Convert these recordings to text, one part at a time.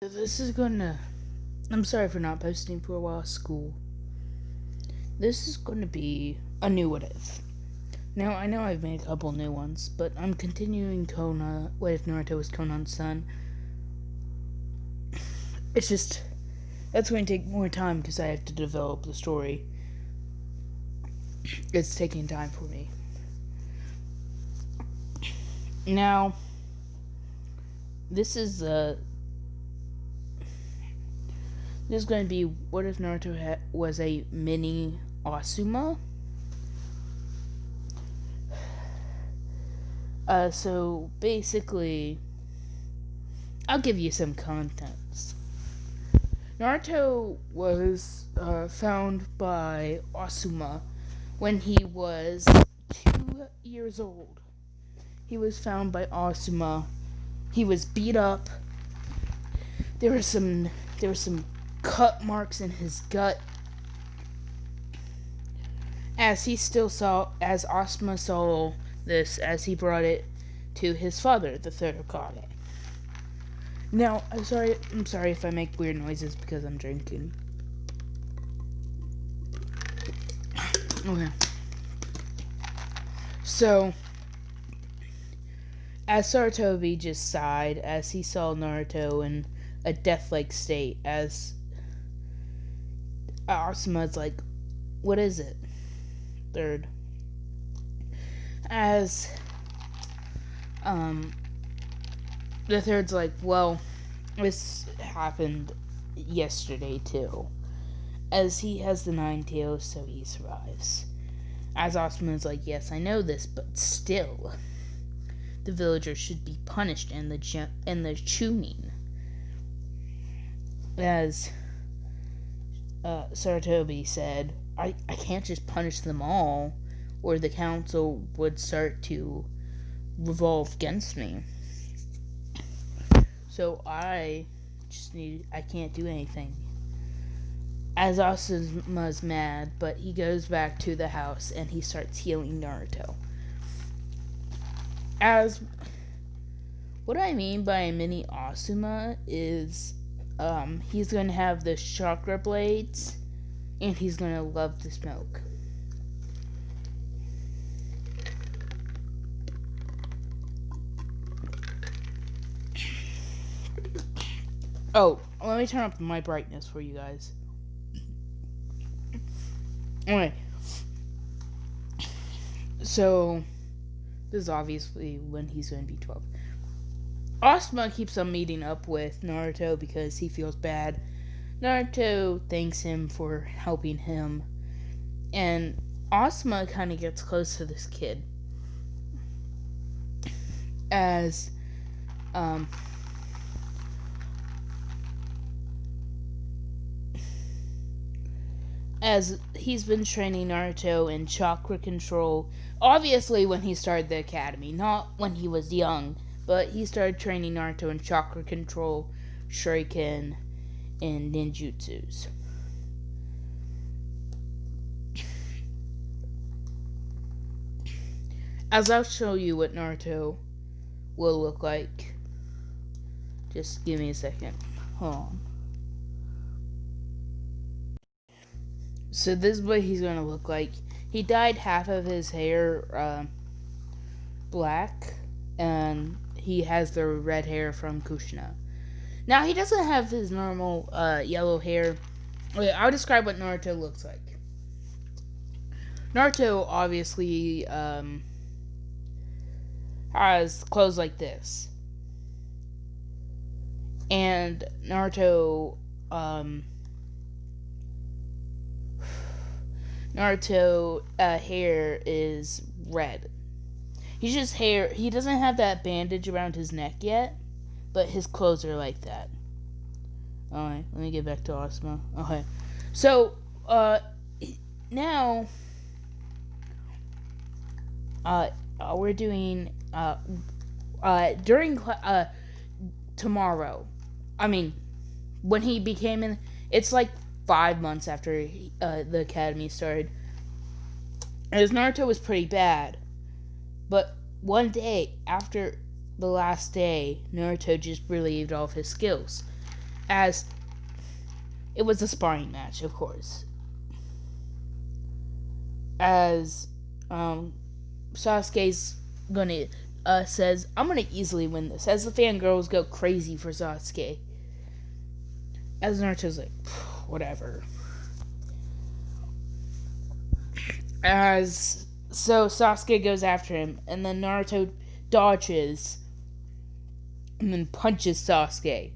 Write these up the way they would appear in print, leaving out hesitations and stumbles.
This is gonna. I'm sorry for not posting for a while at school. This is gonna be a new what if. Now, I know I've made a couple new ones, but I'm continuing Kona. What if Naruto was Conan's son? It's just. That's going to take more time because I have to develop the story. It's taking time for me. Now, this is this is going to be what if Naruto was a mini Asuma? So basically, I'll give you some contents. Naruto was found by Asuma when he was 2 years old. He was found by Asuma. He was beat up. There were some cut marks in his gut. As Asuma saw this, as he brought it to his father, the third Hokage. Now, I'm sorry if I make weird noises because I'm drinking. Okay. So, as Sarutobi just sighed as he saw Naruto in a death-like state, as Asuma's like, what is it? Third. As, the third's like, well, this happened yesterday too. As he has the 9 tails, so he survives. As Asuma's like, yes, I know this, but still, the villagers should be punished and the Chunin. As Sarutobi said, I can't just punish them all, or the council would start to revolve against me. So I can't do anything. As Asuma's mad, but he goes back to the house and he starts healing Naruto. As what I mean by a mini Asuma is he's going to have the chakra blades and he's going to love the smoke. Oh, let me turn up my brightness for you guys. Alright. So, this is obviously when he's going to be 12. Asuma keeps on meeting up with Naruto because he feels bad. Naruto thanks him for helping him. And Asuma kind of gets close to this kid. As, as he's been training Naruto in chakra control, obviously when he started the academy, not when he was young, but he started training Naruto in chakra control, shuriken, and ninjutsus. As I'll show you what Naruto will look like. Just give me a second. Hold on. So this is what he's going to look like. He dyed half of his hair black, and he has the red hair from Kushina. Now, he doesn't have his normal yellow hair. Okay, I'll describe what Naruto looks like. Naruto obviously has clothes like this. And Naruto hair is red. He doesn't have that bandage around his neck yet, but his clothes are like that. Alright, let me get back to Asuma. Okay. So, now, we're doing, during, tomorrow. I mean, when he became it's like 5 months after the academy started. As Naruto was pretty bad. But one day, after the last day, Naruto just relieved all of his skills. as it was a sparring match, of course. As Sasuke's gonna says, I'm gonna easily win this. As the fangirls go crazy for Sasuke. As Naruto's like, whatever. So Sasuke goes after him, and then Naruto dodges and then punches Sasuke.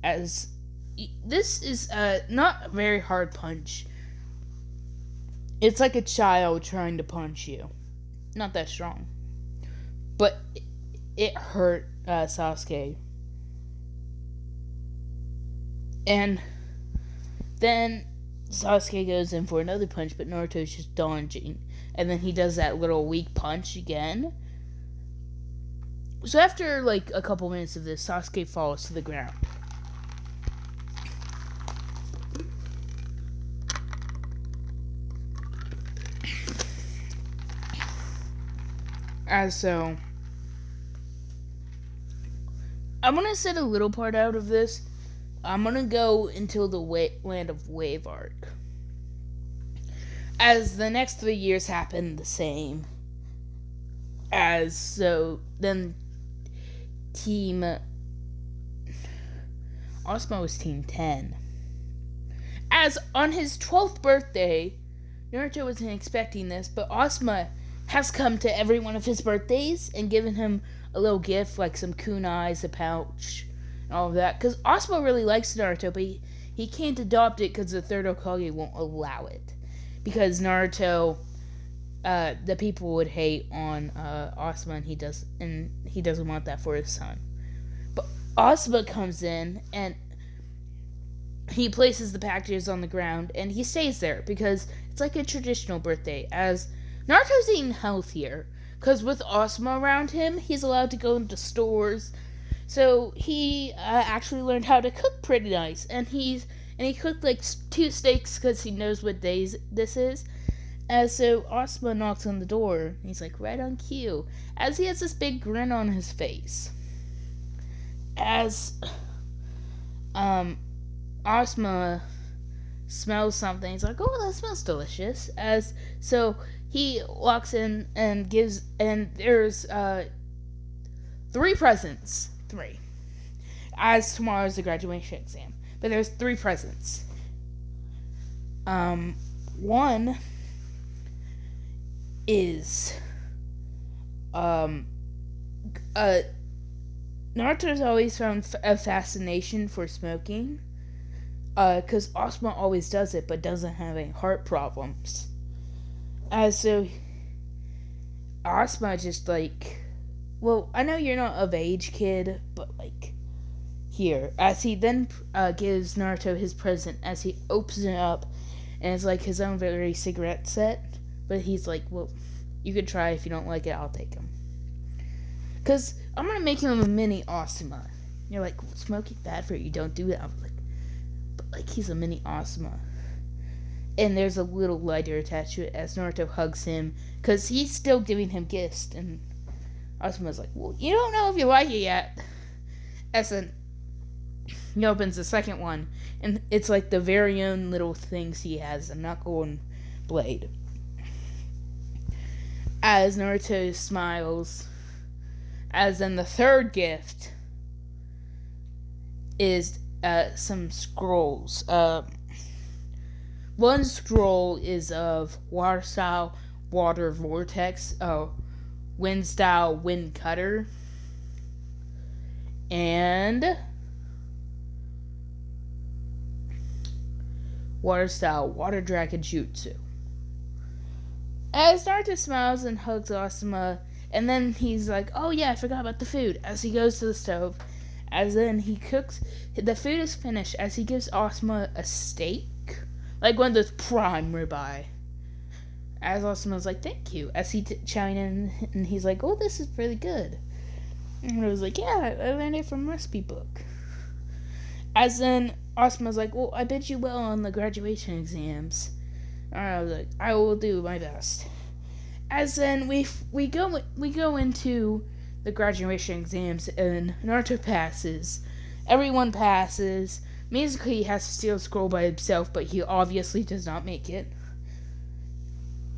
As this is not a very hard punch. It's like a child trying to punch you. Not that strong. But it hurt Sasuke. And then Sasuke goes in for another punch, but Naruto's just dodging. And then he does that little weak punch again. So after like a couple minutes of this, Sasuke falls to the ground. So I'm gonna set a little part out of this. I'm gonna go until the Land of Wave arc. As the next 3 years happen the same. Then Team Asuma was Team 10. As on his 12th birthday, Naruto wasn't expecting this, but Asuma has come to every one of his birthdays and given him a little gift, like some kunais, a pouch, and all of that. Because Asuma really likes Naruto, but he can't adopt it because the third Hokage won't allow it. Because Naruto, the people would hate on Asuma, and he doesn't want that for his son. But Asuma comes in and he places the packages on the ground, and he stays there because it's like a traditional birthday. As Naruto's eating healthier, because with Asuma around him, he's allowed to go into stores. So he actually learned how to cook pretty nice, and he cooked like 2 steaks because he knows what days this is. So Asuma knocks on the door, and he's like, right on cue, as he has this big grin on his face. As Asuma smells something, he's like, oh, that smells delicious. So he walks in and there's 3 presents. 3. As tomorrow's the graduation exam. But there's 3 presents. One is Naruto's always found a fascination for smoking. Because Asuma always does it, but doesn't have any heart problems. So Asuma just like, well, I know you're not of age, kid, but like, here. As he then gives Naruto his present, as he opens it up, and it's like his own very cigarette set. But he's like, well, you could try. If you don't like it, I'll take him. Because I'm going to make him a mini Asuma. And you're like, well, smoking bad for you. Don't do that. I'm like, but like, he's a mini Asuma. And there's a little lighter attached to it as Naruto hugs him. Because he's still giving him gifts. And Asuma's like, well, you don't know if you like it yet. As then he opens the second one. And it's like the very own little things he has. A knuckle and blade. As Naruto smiles. As then the third gift is some scrolls. One scroll is of water style, water vortex, wind style, wind cutter, and water style, water dragon jutsu. As Naruto smiles and hugs Asuma, and then he's like, oh yeah, I forgot about the food, as he goes to the stove. As then he cooks, the food is finished, as he gives Asuma a steak, like one of those prime ribeye. As Asuma's like, thank you, as he chime in, and he's like, oh, this is pretty good. And I was like, yeah, I learned it from recipe book. As then Asuma's like, well, I bid you well on the graduation exams. And I was like, I will do my best. As then we go into the graduation exams, and Naruto passes. Everyone passes. basically he has to steal a scroll by himself, but he obviously does not make it.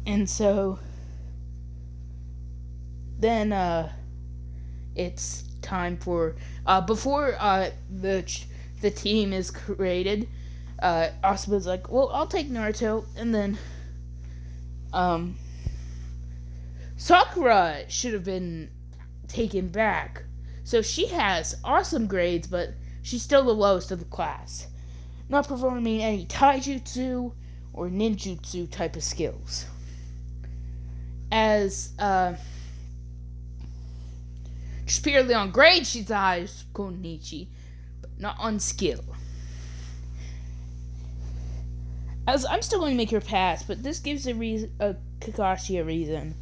And so then it's time for before the team is created. Asuma's like, well, I'll take Naruto, and then Sakura should have been taken back. So she has awesome grades, but she's still the lowest of the class, not performing any taijutsu or ninjutsu type of skills. As just purely on grade, she's the highest Konichi, but not on skill. As I'm still going to make her pass, but this gives Kakashi a reason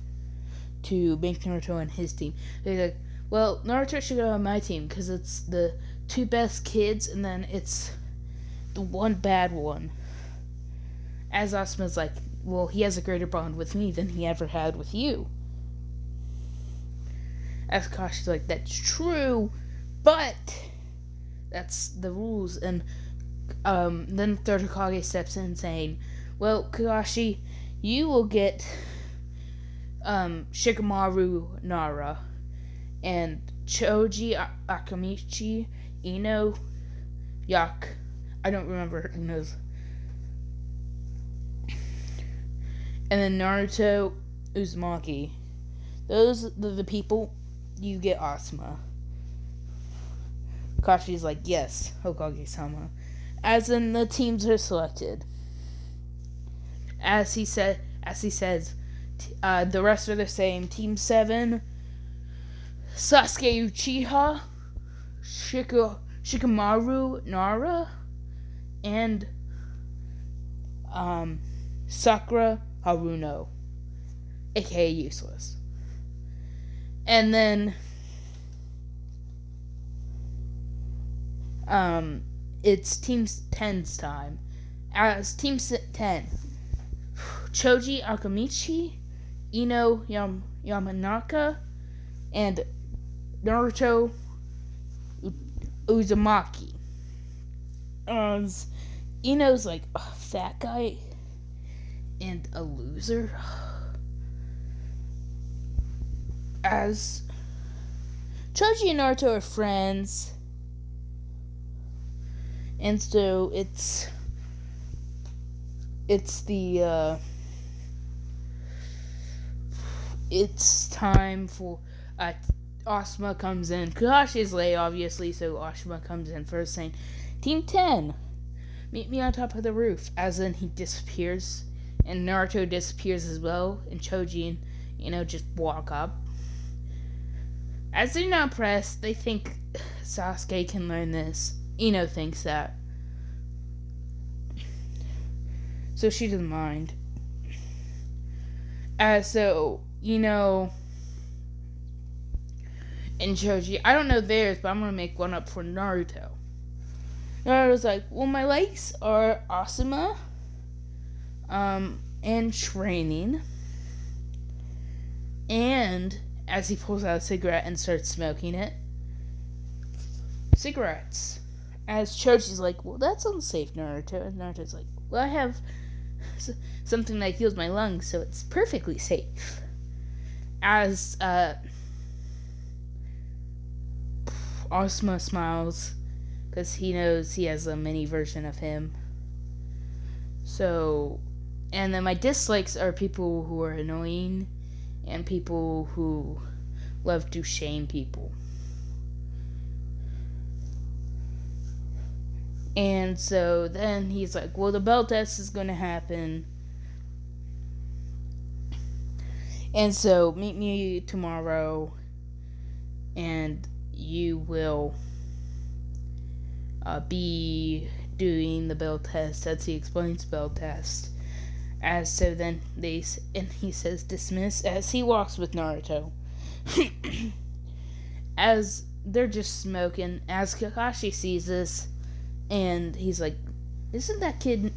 to make Naruto on his team. They're like, well, Naruto should go on my team because it's the two best kids, and then it's the one bad one. As Asuma's like, well, he has a greater bond with me than he ever had with you. As Kakashi's like, that's true, but that's the rules. And then Third Hokage steps in saying, well, Kakashi, you will get Shikamaru Nara and Choji Akamichi Ino Yak. I don't remember Ino's. And then Naruto Uzumaki. Those are the people you get Asuma. Kakashi's like, yes, Hokage-sama. As in the teams are selected. As he says, the rest are the same. Team 7, Sasuke Uchiha, Shikamaru Nara, and Sakura Haruno, aka Useless. And then it's Team 10's time. As Team 10, Choji Akamichi, Ino Yamanaka, and Naruto Uzumaki. Ino's like a fat guy and a loser. As Choji and Naruto are friends, and so it's time for Asuma comes in. Kakashi is late, obviously, so Asuma comes in first, saying, Team 10, meet me on top of the roof. As in, he disappears, and Naruto disappears as well, and Choji and just walk up. As they're not pressed, they think Sasuke can learn this. Ino thinks that. So she doesn't mind. So, Ino and Choji, I don't know theirs, but I'm going to make one up for Naruto. Naruto's like, well, my likes are Asuma, and training, and as he pulls out a cigarette and starts smoking it, cigarettes. As Choji's like, well, that's unsafe, Naruto. And Naruto's like, well, I have something that heals my lungs, so it's perfectly safe. As Asuma smiles, because he knows he has a mini version of him. So, and then my dislikes are people who are annoying and people who love to shame people. And so then he's like, well, the belt test is going to happen. And so meet me tomorrow and you will be doing the belt test as he explains belt test. As so then he says dismiss as he walks with Naruto. As they're just smoking, as Kakashi sees this, and he's like, isn't that kid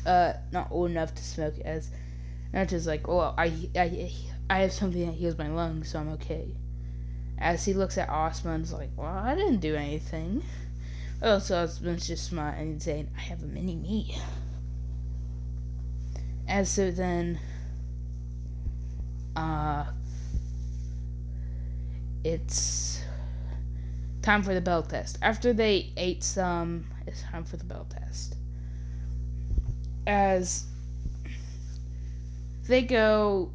not old enough to smoke? As Naruto's like, well, I have something that heals my lungs, so I'm okay. As he looks at Asuma and is like, well, I didn't do anything. Oh, so Osman's just smiling and saying, I have a mini me. And so then, it's time for the bell test. After they ate some, it's time for the bell test. As they go,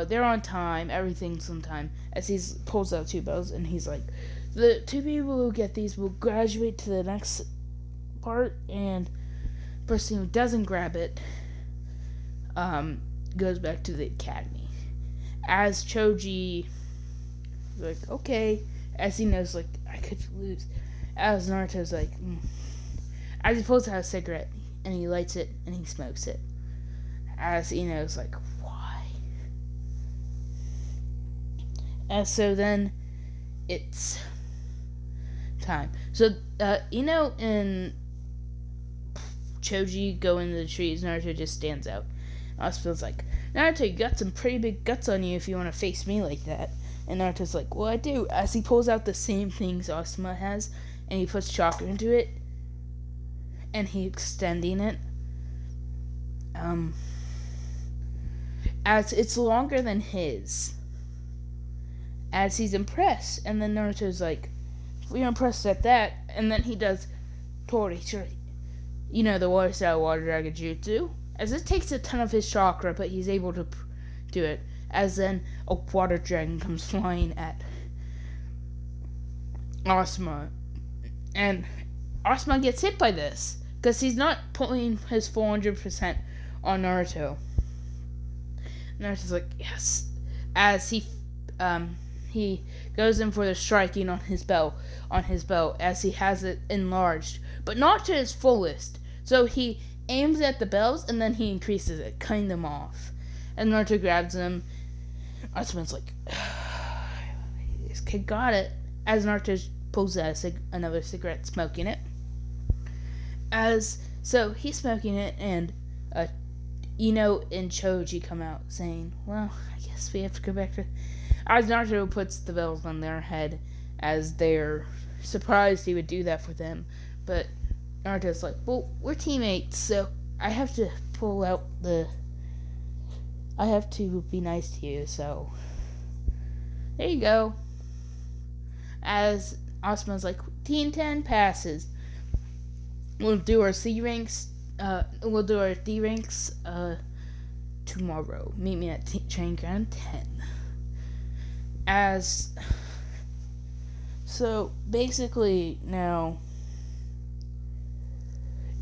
they're on time, everything's on time. As he pulls out 2 bells, and he's like, the 2 people who get these will graduate to the next part, and the person who doesn't grab it, goes back to the academy. As Choji, like, okay, as he knows, like, I could lose. As Naruto's like, as he pulls out a cigarette, and he lights it, and he smokes it. As he knows, like, why? And so then, it's time. So, in Choji go into the trees, Naruto just stands out. Aspa's like, Naruto, you got some pretty big guts on you if you want to face me like that. And Naruto's like, well, I do. As he pulls out the same things Asuma has, and he puts chakra into it, and he's extending it. As it's longer than his. As he's impressed. And then Naruto's like, we're impressed at that. And then he does Tori, the water style water dragon jutsu. As it takes a ton of his chakra, but he's able to do it. As then a water dragon comes flying at Asuma. And Asuma gets hit by this. Because he's not pulling his 400% on Naruto. Naruto's like, yes. As he goes in for the striking on his belt, as he has it enlarged. But not to his fullest. So he aims at the bells, and then he increases it, cutting them off. And Naruto grabs him. Asuma's like, this kid got it. As Naruto pulls out another cigarette, smoking it. So he's smoking it, and Ino and Choji come out saying, well, I guess we have to go back to... As Naruto puts the bells on their head, as they're surprised he would do that for them. But Naruto's like, well, we're teammates, so I have to I have to be nice to you, so there you go. As Asuma's like, Team 10 passes. We'll do our D ranks tomorrow. Meet me at Train Ground 10. So basically now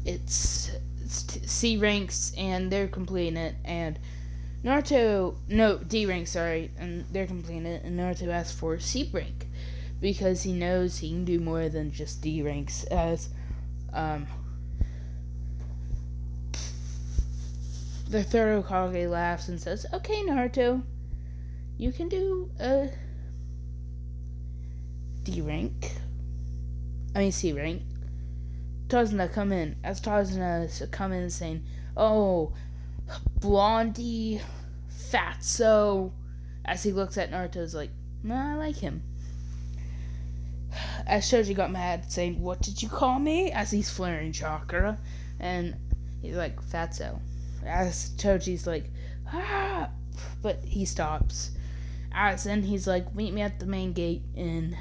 it's C ranks, and they're completing it, and D rank, and they're completing it, and Naruto asks for C rank because he knows he can do more than just D ranks. As the third Hokage laughs and says, okay, Naruto, you can do a C rank. Tazuna come in. As Tazuna come in saying, oh, Blondie, Fatso. As he looks at Naruto's like, I like him. As Shoji got mad, saying, what did you call me? As he's flaring chakra. And he's like, Fatso. As Choji's like, but he stops. As then he's like, meet me at the main gate in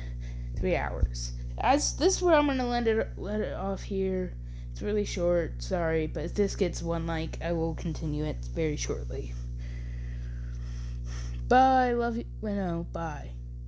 3 hours. As this is where I'm gonna let it off here. It's really short, sorry, but if this gets 1 like, I will continue it very shortly. Bye, love you. Bye.